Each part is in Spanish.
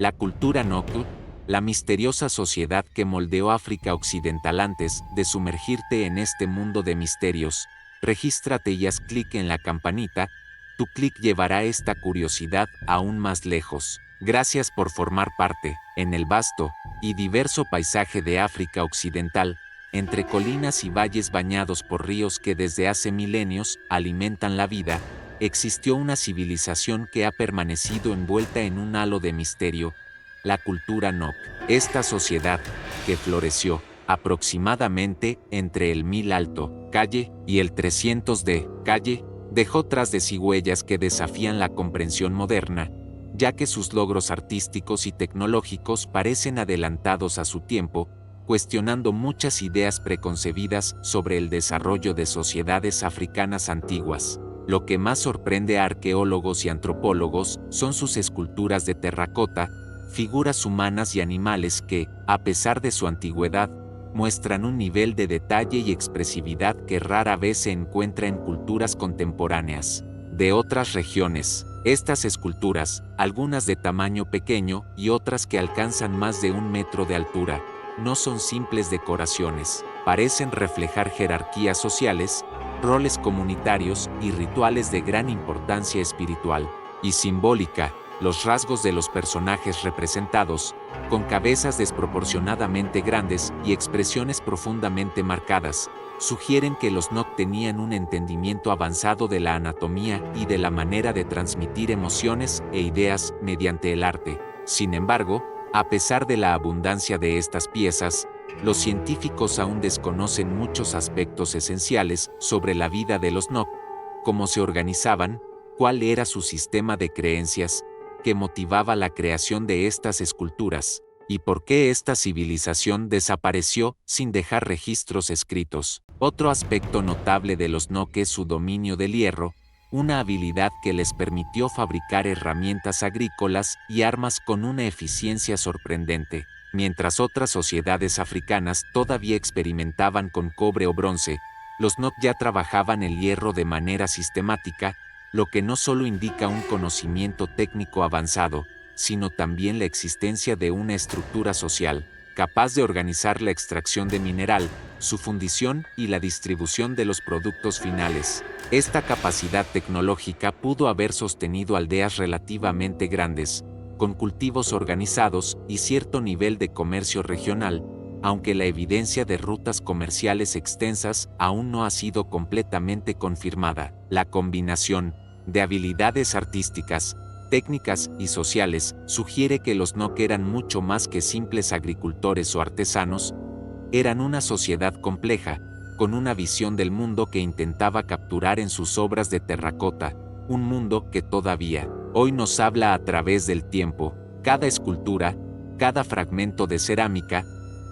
La cultura Nok, la misteriosa sociedad que moldeó África Occidental antes de sumergirte en este mundo de misterios. Regístrate y haz clic en la campanita, tu clic llevará esta curiosidad aún más lejos. Gracias por formar parte, en el vasto y diverso paisaje de África Occidental, entre colinas y valles bañados por ríos que desde hace milenios alimentan la vida, existió una civilización que ha permanecido envuelta en un halo de misterio, la cultura Nok. Esta sociedad, que floreció aproximadamente entre el 1000 alto, calle, y el 300 de, calle, dejó tras de sí huellas que desafían la comprensión moderna, ya que sus logros artísticos y tecnológicos parecen adelantados a su tiempo, cuestionando muchas ideas preconcebidas sobre el desarrollo de sociedades africanas antiguas. Lo que más sorprende a arqueólogos y antropólogos son sus esculturas de terracota, figuras humanas y animales que, a pesar de su antigüedad, muestran un nivel de detalle y expresividad que rara vez se encuentra en culturas contemporáneas de otras regiones. Estas esculturas, algunas de tamaño pequeño y otras que alcanzan más de 1 metro de altura, no son simples decoraciones, parecen reflejar jerarquías sociales, roles comunitarios y rituales de gran importancia espiritual y simbólica. Los rasgos de los personajes representados, con cabezas desproporcionadamente grandes y expresiones profundamente marcadas, sugieren que los Nok tenían un entendimiento avanzado de la anatomía y de la manera de transmitir emociones e ideas mediante el arte. Sin embargo, a pesar de la abundancia de estas piezas, los científicos aún desconocen muchos aspectos esenciales sobre la vida de los Nok, cómo se organizaban, cuál era su sistema de creencias, que motivaba la creación de estas esculturas, y por qué esta civilización desapareció sin dejar registros escritos. Otro aspecto notable de los Nok es su dominio del hierro, una habilidad que les permitió fabricar herramientas agrícolas y armas con una eficiencia sorprendente. Mientras otras sociedades africanas todavía experimentaban con cobre o bronce, los Nok ya trabajaban el hierro de manera sistemática, lo que no solo indica un conocimiento técnico avanzado, sino también la existencia de una estructura social, capaz de organizar la extracción de mineral, su fundición y la distribución de los productos finales. Esta capacidad tecnológica pudo haber sostenido aldeas relativamente grandes, con cultivos organizados y cierto nivel de comercio regional, aunque la evidencia de rutas comerciales extensas aún no ha sido completamente confirmada. La combinación de habilidades artísticas, técnicas y sociales sugiere que los Nok eran mucho más que simples agricultores o artesanos, eran una sociedad compleja, con una visión del mundo que intentaba capturar en sus obras de terracota, un mundo que todavía hoy nos habla a través del tiempo. Cada escultura, cada fragmento de cerámica,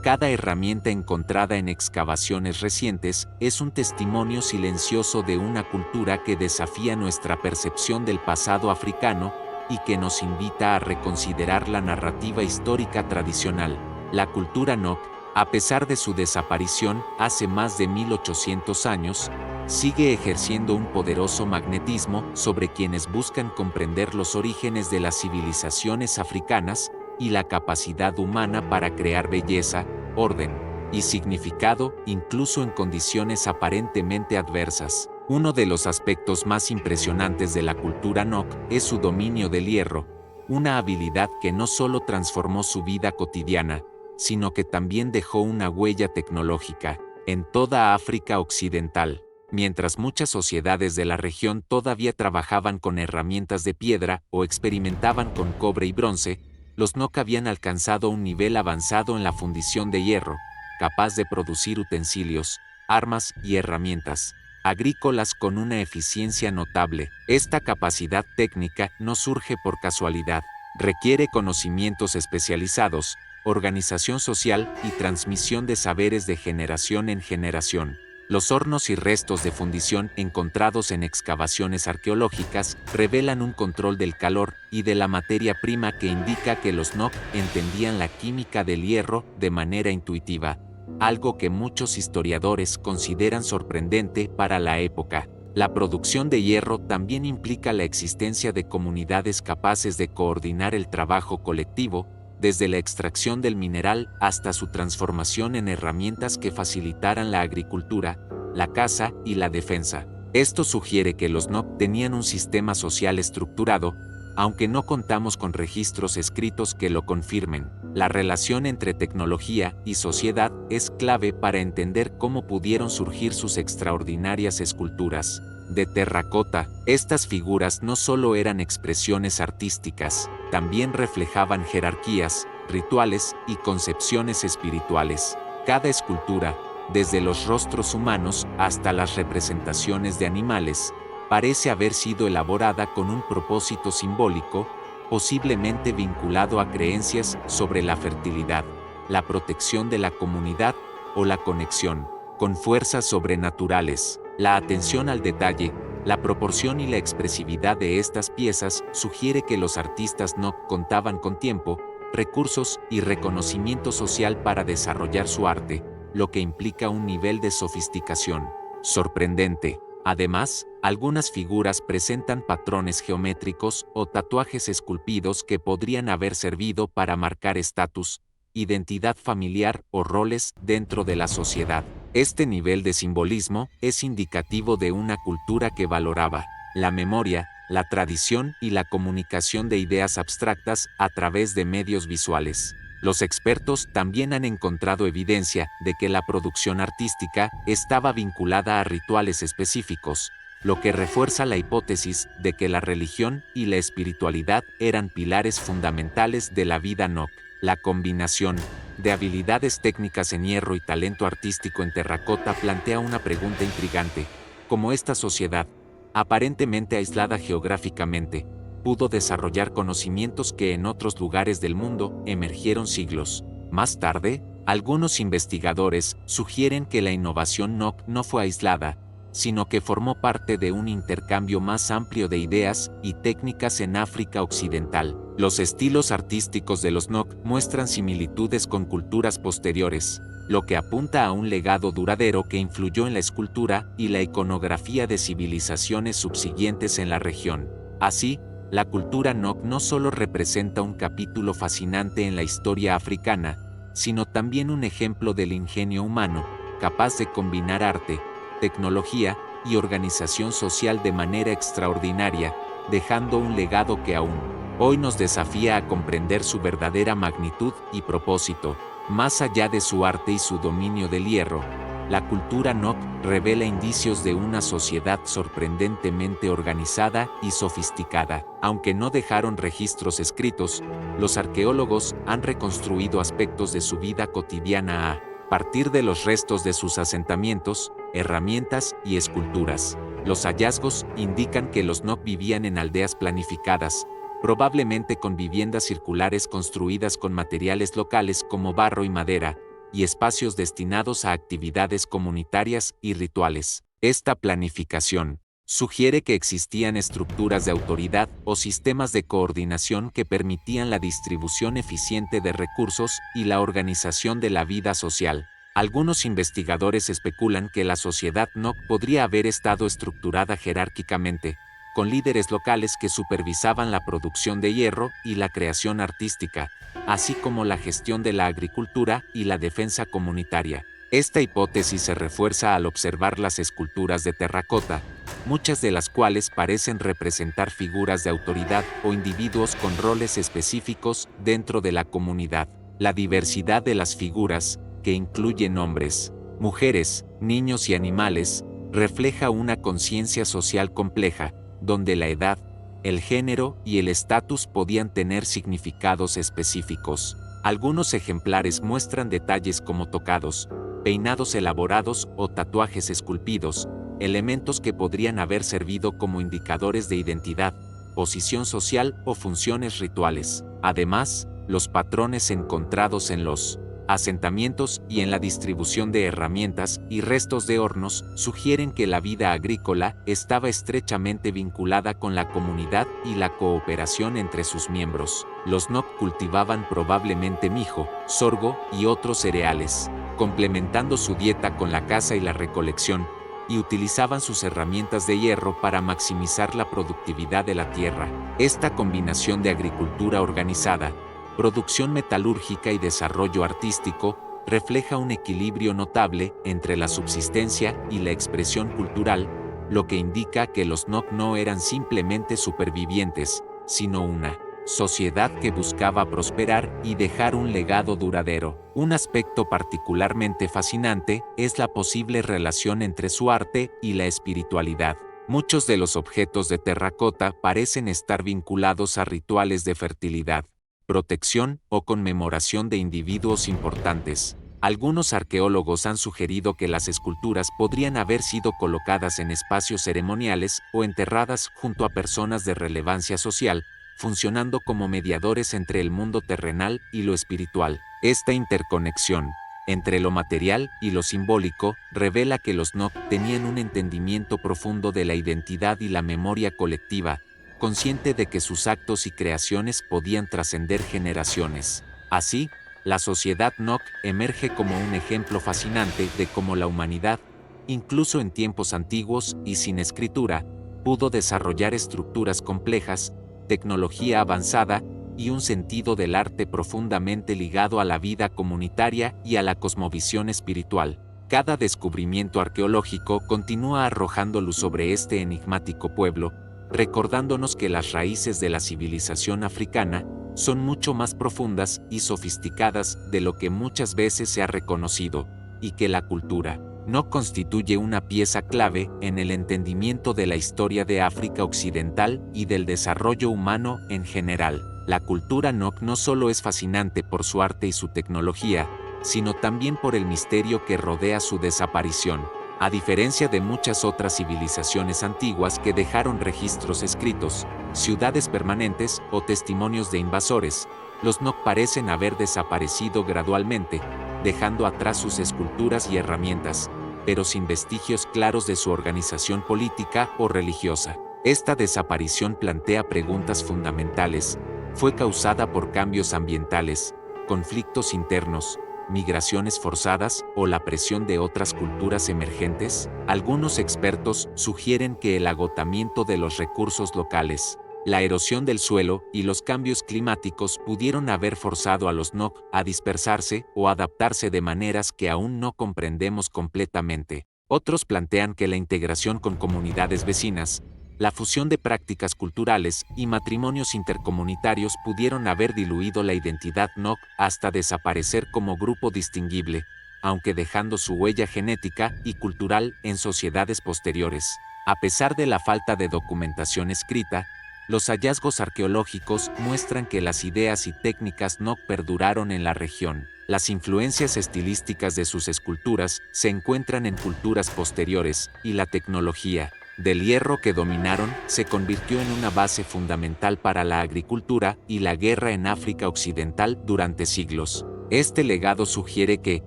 cada herramienta encontrada en excavaciones recientes es un testimonio silencioso de una cultura que desafía nuestra percepción del pasado africano y que nos invita a reconsiderar la narrativa histórica tradicional. La cultura Nok, a pesar de su desaparición hace más de 1800 años, sigue ejerciendo un poderoso magnetismo sobre quienes buscan comprender los orígenes de las civilizaciones africanas y la capacidad humana para crear belleza, orden y significado incluso en condiciones aparentemente adversas. Uno de los aspectos más impresionantes de la cultura Nok es su dominio del hierro, una habilidad que no solo transformó su vida cotidiana, sino que también dejó una huella tecnológica en toda África Occidental. Mientras muchas sociedades de la región todavía trabajaban con herramientas de piedra o experimentaban con cobre y bronce, los Nok habían alcanzado un nivel avanzado en la fundición de hierro, capaz de producir utensilios, armas y herramientas agrícolas con una eficiencia notable. Esta capacidad técnica no surge por casualidad, requiere conocimientos especializados, organización social y transmisión de saberes de generación en generación. Los hornos y restos de fundición encontrados en excavaciones arqueológicas revelan un control del calor y de la materia prima que indica que los Nok entendían la química del hierro de manera intuitiva, algo que muchos historiadores consideran sorprendente para la época. La producción de hierro también implica la existencia de comunidades capaces de coordinar el trabajo colectivo, desde la extracción del mineral hasta su transformación en herramientas que facilitaran la agricultura, la caza y la defensa. Esto sugiere que los NOC tenían un sistema social estructurado, aunque no contamos con registros escritos que lo confirmen. La relación entre tecnología y sociedad es clave para entender cómo pudieron surgir sus extraordinarias esculturas de terracota. Estas figuras no solo eran expresiones artísticas, también reflejaban jerarquías, rituales y concepciones espirituales. Cada escultura, desde los rostros humanos hasta las representaciones de animales, parece haber sido elaborada con un propósito simbólico, posiblemente vinculado a creencias sobre la fertilidad, la protección de la comunidad o la conexión con fuerzas sobrenaturales. La atención al detalle, la proporción y la expresividad de estas piezas sugiere que los artistas no contaban con tiempo, recursos y reconocimiento social para desarrollar su arte, lo que implica un nivel de sofisticación sorprendente. Además, algunas figuras presentan patrones geométricos o tatuajes esculpidos que podrían haber servido para marcar estatus, identidad familiar o roles dentro de la sociedad. Este nivel de simbolismo es indicativo de una cultura que valoraba la memoria, la tradición y la comunicación de ideas abstractas a través de medios visuales. Los expertos también han encontrado evidencia de que la producción artística estaba vinculada a rituales específicos, lo que refuerza la hipótesis de que la religión y la espiritualidad eran pilares fundamentales de la vida NOC. La combinación de habilidades técnicas en hierro y talento artístico en terracota plantea una pregunta intrigante: ¿cómo esta sociedad, aparentemente aislada geográficamente, pudo desarrollar conocimientos que en otros lugares del mundo emergieron siglos más tarde? Algunos investigadores sugieren que la innovación NOC no fue aislada, sino que formó parte de un intercambio más amplio de ideas y técnicas en África Occidental. Los estilos artísticos de los NOC muestran similitudes con culturas posteriores, lo que apunta a un legado duradero que influyó en la escultura y la iconografía de civilizaciones subsiguientes en la región. Así, la cultura NOC no solo representa un capítulo fascinante en la historia africana, sino también un ejemplo del ingenio humano, capaz de combinar arte, tecnología y organización social de manera extraordinaria, dejando un legado que aún hoy nos desafía a comprender su verdadera magnitud y propósito. Más allá de su arte y su dominio del hierro, la cultura NOC revela indicios de una sociedad sorprendentemente organizada y sofisticada. Aunque no dejaron registros escritos, los arqueólogos han reconstruido aspectos de su vida cotidiana a partir de los restos de sus asentamientos, herramientas y esculturas. Los hallazgos indican que los NOC vivían en aldeas planificadas, probablemente con viviendas circulares construidas con materiales locales como barro y madera, y espacios destinados a actividades comunitarias y rituales. Esta planificación sugiere que existían estructuras de autoridad o sistemas de coordinación que permitían la distribución eficiente de recursos y la organización de la vida social. Algunos investigadores especulan que la sociedad NOC podría haber estado estructurada jerárquicamente, con líderes locales que supervisaban la producción de hierro y la creación artística, así como la gestión de la agricultura y la defensa comunitaria. Esta hipótesis se refuerza al observar las esculturas de terracota, muchas de las cuales parecen representar figuras de autoridad o individuos con roles específicos dentro de la comunidad. La diversidad de las figuras, que incluyen hombres, mujeres, niños y animales, refleja una conciencia social compleja, donde la edad, el género y el estatus podían tener significados específicos. Algunos ejemplares muestran detalles como tocados, peinados elaborados o tatuajes esculpidos, elementos que podrían haber servido como indicadores de identidad, posición social o funciones rituales. Además, los patrones encontrados en los asentamientos y en la distribución de herramientas y restos de hornos sugieren que la vida agrícola estaba estrechamente vinculada con la comunidad y la cooperación entre sus miembros. Los NOC cultivaban probablemente mijo, sorgo y otros cereales, complementando su dieta con la caza y la recolección, y utilizaban sus herramientas de hierro para maximizar la productividad de la tierra. Esta combinación de agricultura organizada, producción metalúrgica y desarrollo artístico refleja un equilibrio notable entre la subsistencia y la expresión cultural, lo que indica que los Nok no eran simplemente supervivientes, sino una sociedad que buscaba prosperar y dejar un legado duradero. Un aspecto particularmente fascinante es la posible relación entre su arte y la espiritualidad. Muchos de los objetos de terracota parecen estar vinculados a rituales de fertilidad, protección o conmemoración de individuos importantes. Algunos arqueólogos han sugerido que las esculturas podrían haber sido colocadas en espacios ceremoniales o enterradas junto a personas de relevancia social, funcionando como mediadores entre el mundo terrenal y lo espiritual. Esta interconexión entre lo material y lo simbólico revela que los Nok tenían un entendimiento profundo de la identidad y la memoria colectiva, consciente de que sus actos y creaciones podían trascender generaciones. Así, la sociedad Nok emerge como un ejemplo fascinante de cómo la humanidad, incluso en tiempos antiguos y sin escritura, pudo desarrollar estructuras complejas, tecnología avanzada y un sentido del arte profundamente ligado a la vida comunitaria y a la cosmovisión espiritual. Cada descubrimiento arqueológico continúa arrojando luz sobre este enigmático pueblo, recordándonos que las raíces de la civilización africana son mucho más profundas y sofisticadas de lo que muchas veces se ha reconocido, y que la cultura no constituye una pieza clave en el entendimiento de la historia de África Occidental y del desarrollo humano en general. La cultura Nok no solo es fascinante por su arte y su tecnología, sino también por el misterio que rodea su desaparición. A diferencia de muchas otras civilizaciones antiguas que dejaron registros escritos, ciudades permanentes o testimonios de invasores, los Nok parecen haber desaparecido gradualmente, dejando atrás sus esculturas y herramientas, pero sin vestigios claros de su organización política o religiosa. Esta desaparición plantea preguntas fundamentales. ¿Fue causada por cambios ambientales, conflictos internos, migraciones forzadas o la presión de otras culturas emergentes? Algunos expertos sugieren que el agotamiento de los recursos locales, la erosión del suelo y los cambios climáticos pudieron haber forzado a los Nok a dispersarse o adaptarse de maneras que aún no comprendemos completamente. Otros plantean que la integración con comunidades vecinas, la fusión de prácticas culturales y matrimonios intercomunitarios pudieron haber diluido la identidad Nok hasta desaparecer como grupo distinguible, aunque dejando su huella genética y cultural en sociedades posteriores. A pesar de la falta de documentación escrita, los hallazgos arqueológicos muestran que las ideas y técnicas Nok perduraron en la región. Las influencias estilísticas de sus esculturas se encuentran en culturas posteriores, y la tecnología del hierro que dominaron se convirtió en una base fundamental para la agricultura y la guerra en África Occidental durante siglos. Este legado sugiere que,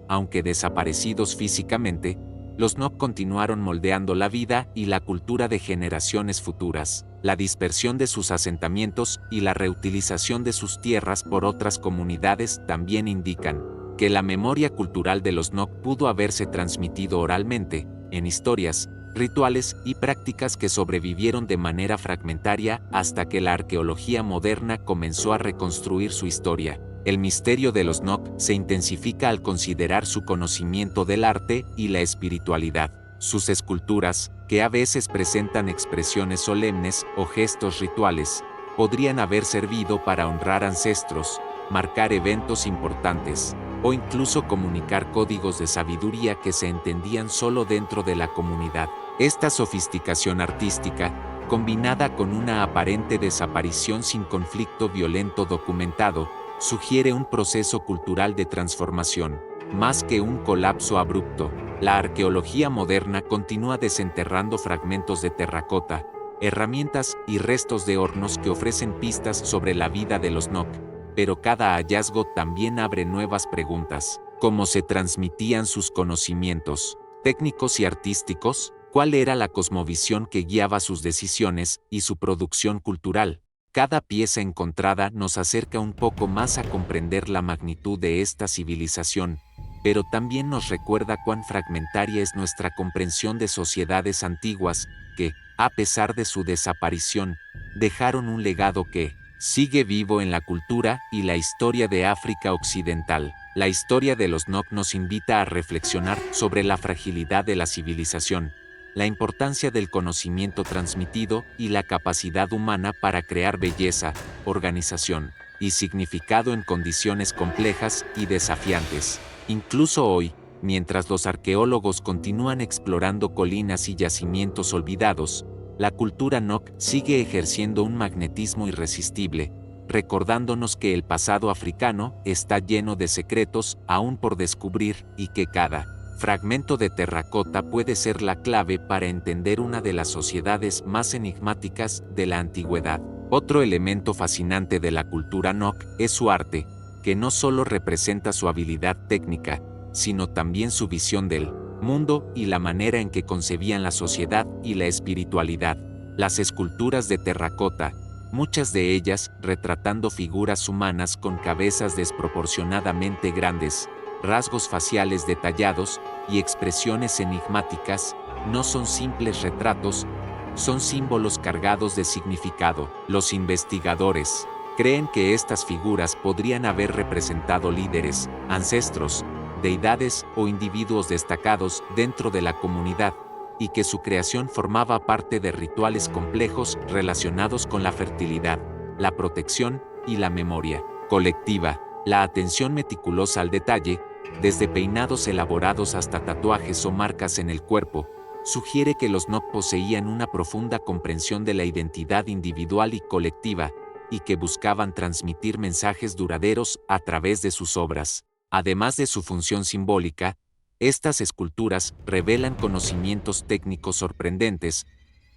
aunque desaparecidos físicamente, los Nok continuaron moldeando la vida y la cultura de generaciones futuras. La dispersión de sus asentamientos y la reutilización de sus tierras por otras comunidades también indican que la memoria cultural de los Nok pudo haberse transmitido oralmente, en historias, rituales y prácticas que sobrevivieron de manera fragmentaria hasta que la arqueología moderna comenzó a reconstruir su historia. El misterio de los Nok se intensifica al considerar su conocimiento del arte y la espiritualidad. Sus esculturas, que a veces presentan expresiones solemnes o gestos rituales, podrían haber servido para honrar ancestros, marcar eventos importantes, o incluso comunicar códigos de sabiduría que se entendían solo dentro de la comunidad. Esta sofisticación artística, combinada con una aparente desaparición sin conflicto violento documentado, sugiere un proceso cultural de transformación, más que un colapso abrupto. La arqueología moderna continúa desenterrando fragmentos de terracota, herramientas y restos de hornos que ofrecen pistas sobre la vida de los Nok, pero cada hallazgo también abre nuevas preguntas. ¿Cómo se transmitían sus conocimientos técnicos y artísticos? ¿Cuál era la cosmovisión que guiaba sus decisiones y su producción cultural? Cada pieza encontrada nos acerca un poco más a comprender la magnitud de esta civilización, pero también nos recuerda cuán fragmentaria es nuestra comprensión de sociedades antiguas, que, a pesar de su desaparición, dejaron un legado que sigue vivo en la cultura y la historia de África Occidental. La historia de los Nok nos invita a reflexionar sobre la fragilidad de la civilización, la importancia del conocimiento transmitido y la capacidad humana para crear belleza, organización y significado en condiciones complejas y desafiantes. Incluso hoy, mientras los arqueólogos continúan explorando colinas y yacimientos olvidados, la cultura Nok sigue ejerciendo un magnetismo irresistible, recordándonos que el pasado africano está lleno de secretos aún por descubrir y que cada fragmento de terracota puede ser la clave para entender una de las sociedades más enigmáticas de la antigüedad. Otro elemento fascinante de la cultura Nok es su arte, que no solo representa su habilidad técnica, sino también su visión del mundo y la manera en que concebían la sociedad y la espiritualidad. Las esculturas de terracota, muchas de ellas retratando figuras humanas con cabezas desproporcionadamente grandes, rasgos faciales detallados y expresiones enigmáticas, no son simples retratos, son símbolos cargados de significado. Los investigadores creen que estas figuras podrían haber representado líderes, ancestros, deidades o individuos destacados dentro de la comunidad, y que su creación formaba parte de rituales complejos relacionados con la fertilidad, la protección y la memoria colectiva. La atención meticulosa al detalle, desde peinados elaborados hasta tatuajes o marcas en el cuerpo, sugiere que los Nok poseían una profunda comprensión de la identidad individual y colectiva, y que buscaban transmitir mensajes duraderos a través de sus obras. Además de su función simbólica, estas esculturas revelan conocimientos técnicos sorprendentes.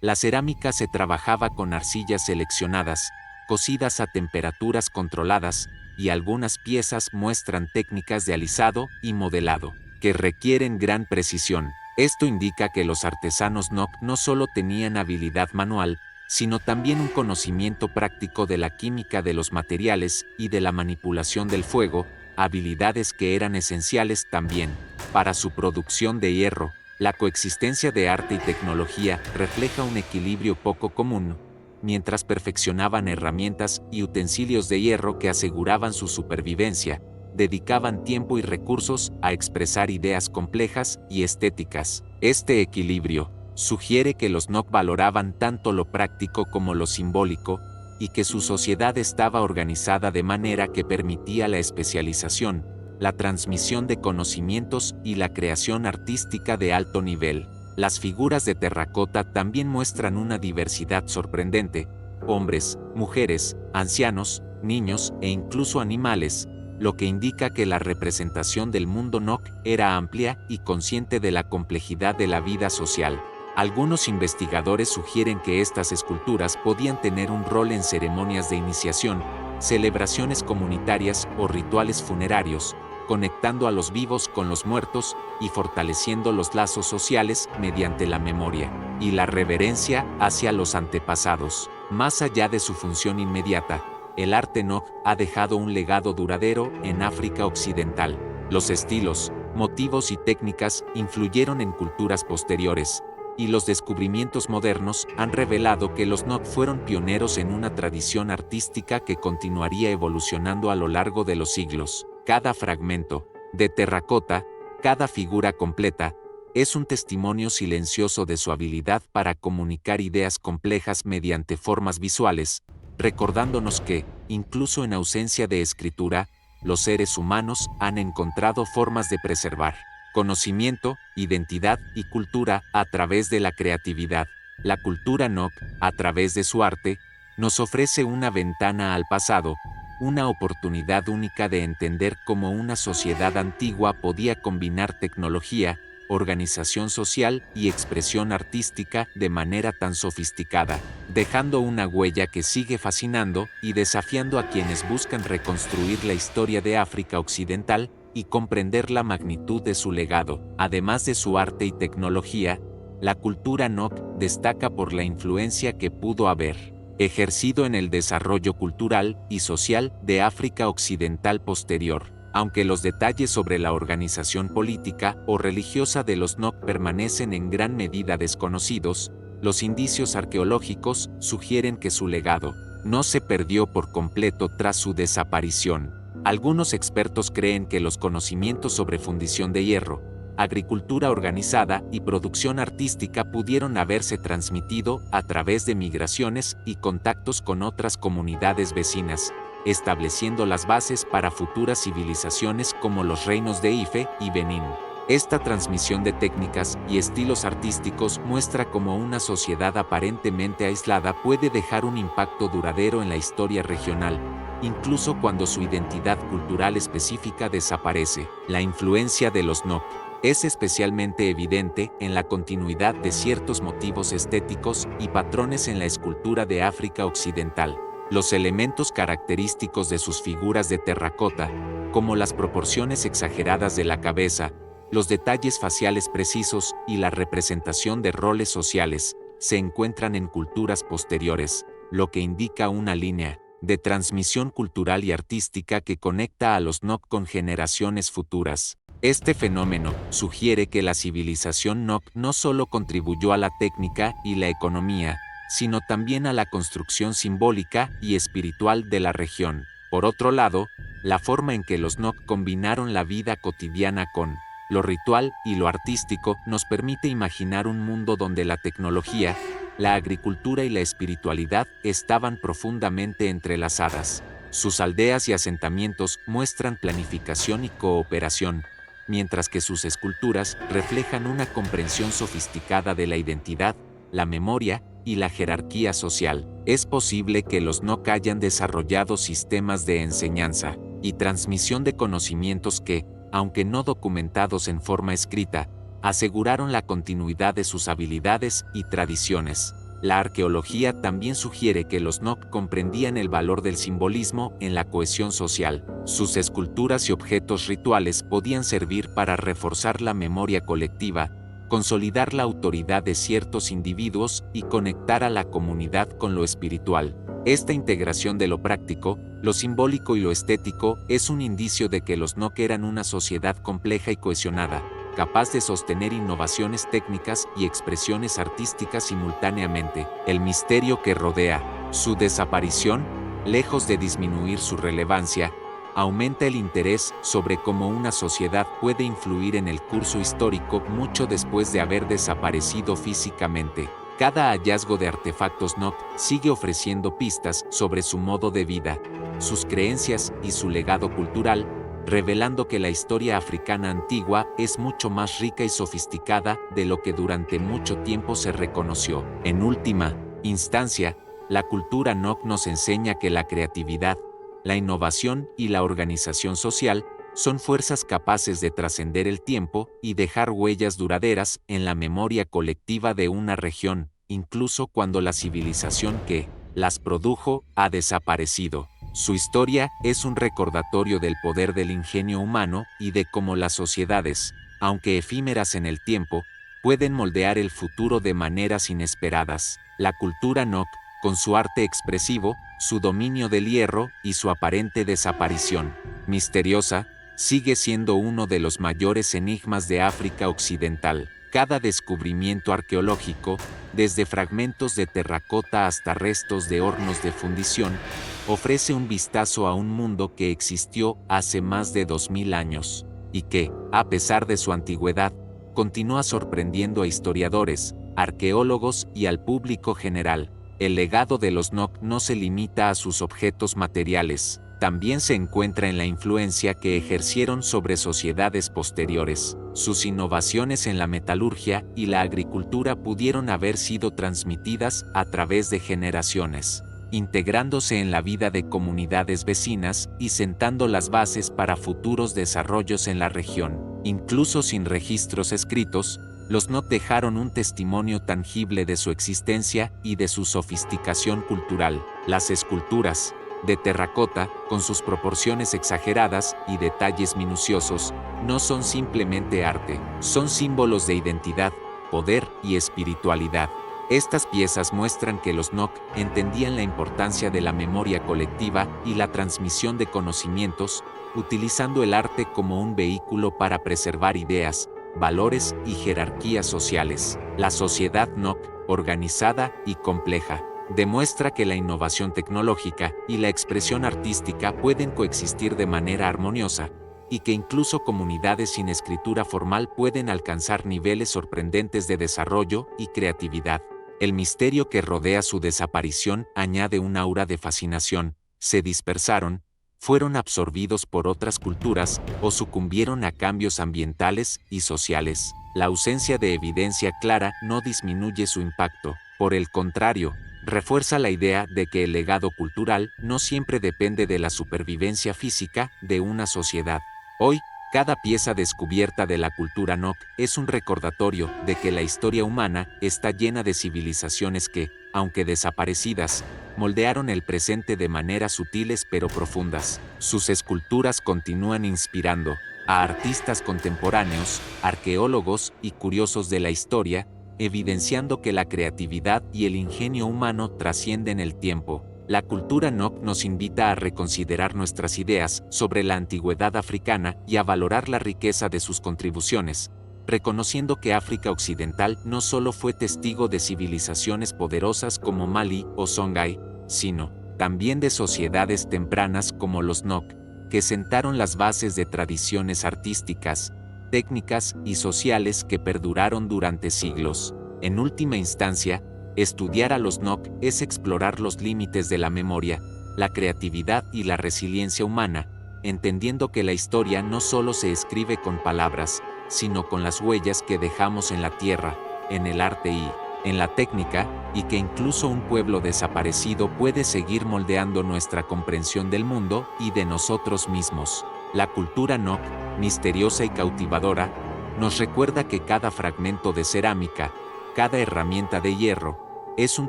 La cerámica se trabajaba con arcillas seleccionadas, cocidas a temperaturas controladas, y algunas piezas muestran técnicas de alisado y modelado, que requieren gran precisión. Esto indica que los artesanos Nok no solo tenían habilidad manual, sino también un conocimiento práctico de la química de los materiales y de la manipulación del fuego, habilidades que eran esenciales también para su producción de hierro. La coexistencia de arte y tecnología refleja un equilibrio poco común, mientras perfeccionaban herramientas y utensilios de hierro que aseguraban su supervivencia, dedicaban tiempo y recursos a expresar ideas complejas y estéticas. Este equilibrio sugiere que los Nok valoraban tanto lo práctico como lo simbólico, y que su sociedad estaba organizada de manera que permitía la especialización, la transmisión de conocimientos y la creación artística de alto nivel. Las figuras de terracota también muestran una diversidad sorprendente: hombres, mujeres, ancianos, niños e incluso animales, lo que indica que la representación del mundo Nok era amplia y consciente de la complejidad de la vida social. Algunos investigadores sugieren que estas esculturas podían tener un rol en ceremonias de iniciación, celebraciones comunitarias o rituales funerarios, conectando a los vivos con los muertos y fortaleciendo los lazos sociales mediante la memoria y la reverencia hacia los antepasados. Más allá de su función inmediata, el arte Nok ha dejado un legado duradero en África Occidental. Los estilos, motivos y técnicas influyeron en culturas posteriores, y los descubrimientos modernos han revelado que los Nok fueron pioneros en una tradición artística que continuaría evolucionando a lo largo de los siglos. Cada fragmento de terracota, cada figura completa, es un testimonio silencioso de su habilidad para comunicar ideas complejas mediante formas visuales, recordándonos que, incluso en ausencia de escritura, los seres humanos han encontrado formas de preservar conocimiento, identidad y cultura a través de la creatividad. La cultura Nok, a través de su arte, nos ofrece una ventana al pasado, una oportunidad única de entender cómo una sociedad antigua podía combinar tecnología, organización social y expresión artística de manera tan sofisticada, dejando una huella que sigue fascinando y desafiando a quienes buscan reconstruir la historia de África Occidental y comprender la magnitud de su legado. Además de su arte y tecnología, la cultura Nok destaca por la influencia que pudo haber ejercido en el desarrollo cultural y social de África Occidental posterior. Aunque los detalles sobre la organización política o religiosa de los Nok permanecen en gran medida desconocidos, los indicios arqueológicos sugieren que su legado no se perdió por completo tras su desaparición. Algunos expertos creen que los conocimientos sobre fundición de hierro, agricultura organizada y producción artística pudieron haberse transmitido a través de migraciones y contactos con otras comunidades vecinas, estableciendo las bases para futuras civilizaciones como los reinos de Ife y Benín. Esta transmisión de técnicas y estilos artísticos muestra cómo una sociedad aparentemente aislada puede dejar un impacto duradero en la historia regional, incluso cuando su identidad cultural específica desaparece. La influencia de los Nok es especialmente evidente en la continuidad de ciertos motivos estéticos y patrones en la escultura de África Occidental. Los elementos característicos de sus figuras de terracota, como las proporciones exageradas de la cabeza, los detalles faciales precisos y la representación de roles sociales, se encuentran en culturas posteriores, lo que indica una línea de transmisión cultural y artística que conecta a los Nok con generaciones futuras. Este fenómeno sugiere que la civilización Nok no solo contribuyó a la técnica y la economía, sino también a la construcción simbólica y espiritual de la región. Por otro lado, la forma en que los Nok combinaron la vida cotidiana con lo ritual y lo artístico nos permite imaginar un mundo donde la tecnología, la agricultura y la espiritualidad estaban profundamente entrelazadas. Sus aldeas y asentamientos muestran planificación y cooperación, mientras que sus esculturas reflejan una comprensión sofisticada de la identidad, la memoria y la jerarquía social. Es posible que los Nok hayan desarrollado sistemas de enseñanza y transmisión de conocimientos que, aunque no documentados en forma escrita, aseguraron la continuidad de sus habilidades y tradiciones. La arqueología también sugiere que los Nok comprendían el valor del simbolismo en la cohesión social. Sus esculturas y objetos rituales podían servir para reforzar la memoria colectiva, consolidar la autoridad de ciertos individuos y conectar a la comunidad con lo espiritual. Esta integración de lo práctico, lo simbólico y lo estético es un indicio de que los Nok eran una sociedad compleja y cohesionada, capaz de sostener innovaciones técnicas y expresiones artísticas simultáneamente. El misterio que rodea su desaparición, lejos de disminuir su relevancia, aumenta el interés sobre cómo una sociedad puede influir en el curso histórico mucho después de haber desaparecido físicamente. Cada hallazgo de artefactos Nok sigue ofreciendo pistas sobre su modo de vida, sus creencias y su legado cultural, revelando que la historia africana antigua es mucho más rica y sofisticada de lo que durante mucho tiempo se reconoció. En última instancia, la cultura Nok nos enseña que la creatividad, la innovación y la organización social son fuerzas capaces de trascender el tiempo y dejar huellas duraderas en la memoria colectiva de una región, incluso cuando la civilización que las produjo ha desaparecido. Su historia es un recordatorio del poder del ingenio humano y de cómo las sociedades, aunque efímeras en el tiempo, pueden moldear el futuro de maneras inesperadas. La cultura Nok, con su arte expresivo, su dominio del hierro y su aparente desaparición misteriosa, sigue siendo uno de los mayores enigmas de África Occidental. Cada descubrimiento arqueológico, desde fragmentos de terracota hasta restos de hornos de fundición, ofrece un vistazo a un mundo que existió hace más de 2000 años, y que, a pesar de su antigüedad, continúa sorprendiendo a historiadores, arqueólogos y al público general. El legado de los Nok no se limita a sus objetos materiales, también se encuentra en la influencia que ejercieron sobre sociedades posteriores. Sus innovaciones en la metalurgia y la agricultura pudieron haber sido transmitidas a través de generaciones, integrándose en la vida de comunidades vecinas y sentando las bases para futuros desarrollos en la región. Incluso sin registros escritos, los Nok dejaron un testimonio tangible de su existencia y de su sofisticación cultural. Las esculturas de terracota, con sus proporciones exageradas y detalles minuciosos, no son simplemente arte, son símbolos de identidad, poder y espiritualidad. Estas piezas muestran que los Nok entendían la importancia de la memoria colectiva y la transmisión de conocimientos, utilizando el arte como un vehículo para preservar ideas, valores y jerarquías sociales. La sociedad Nok, organizada y compleja, demuestra que la innovación tecnológica y la expresión artística pueden coexistir de manera armoniosa, y que incluso comunidades sin escritura formal pueden alcanzar niveles sorprendentes de desarrollo y creatividad. El misterio que rodea su desaparición añade un aura de fascinación. Se dispersaron, fueron absorbidos por otras culturas o sucumbieron a cambios ambientales y sociales. La ausencia de evidencia clara no disminuye su impacto, por el contrario, refuerza la idea de que el legado cultural no siempre depende de la supervivencia física de una sociedad. Hoy, cada pieza descubierta de la cultura Nok es un recordatorio de que la historia humana está llena de civilizaciones que, aunque desaparecidas, moldearon el presente de maneras sutiles pero profundas. Sus esculturas continúan inspirando a artistas contemporáneos, arqueólogos y curiosos de la historia, evidenciando que la creatividad y el ingenio humano trascienden el tiempo. La cultura Nok nos invita a reconsiderar nuestras ideas sobre la antigüedad africana y a valorar la riqueza de sus contribuciones, reconociendo que África Occidental no solo fue testigo de civilizaciones poderosas como Mali o Songhai, sino también de sociedades tempranas como los Nok, que sentaron las bases de tradiciones artísticas, técnicas y sociales que perduraron durante siglos. En última instancia, estudiar a los Nok es explorar los límites de la memoria, la creatividad y la resiliencia humana, entendiendo que la historia no solo se escribe con palabras, sino con las huellas que dejamos en la tierra, en el arte y en la técnica, y que incluso un pueblo desaparecido puede seguir moldeando nuestra comprensión del mundo y de nosotros mismos. La cultura Nok, misteriosa y cautivadora, nos recuerda que cada fragmento de cerámica, cada herramienta de hierro, es un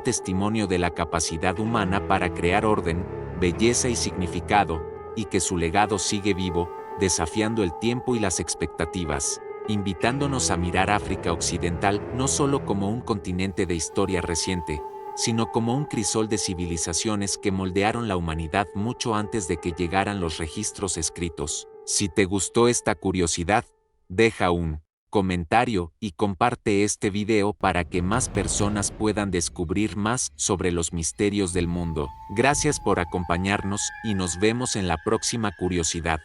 testimonio de la capacidad humana para crear orden, belleza y significado, y que su legado sigue vivo, desafiando el tiempo y las expectativas, invitándonos a mirar África Occidental no solo como un continente de historia reciente, sino como un crisol de civilizaciones que moldearon la humanidad mucho antes de que llegaran los registros escritos. Si te gustó esta curiosidad, deja un comentario y comparte este video para que más personas puedan descubrir más sobre los misterios del mundo. Gracias por acompañarnos y nos vemos en la próxima curiosidad.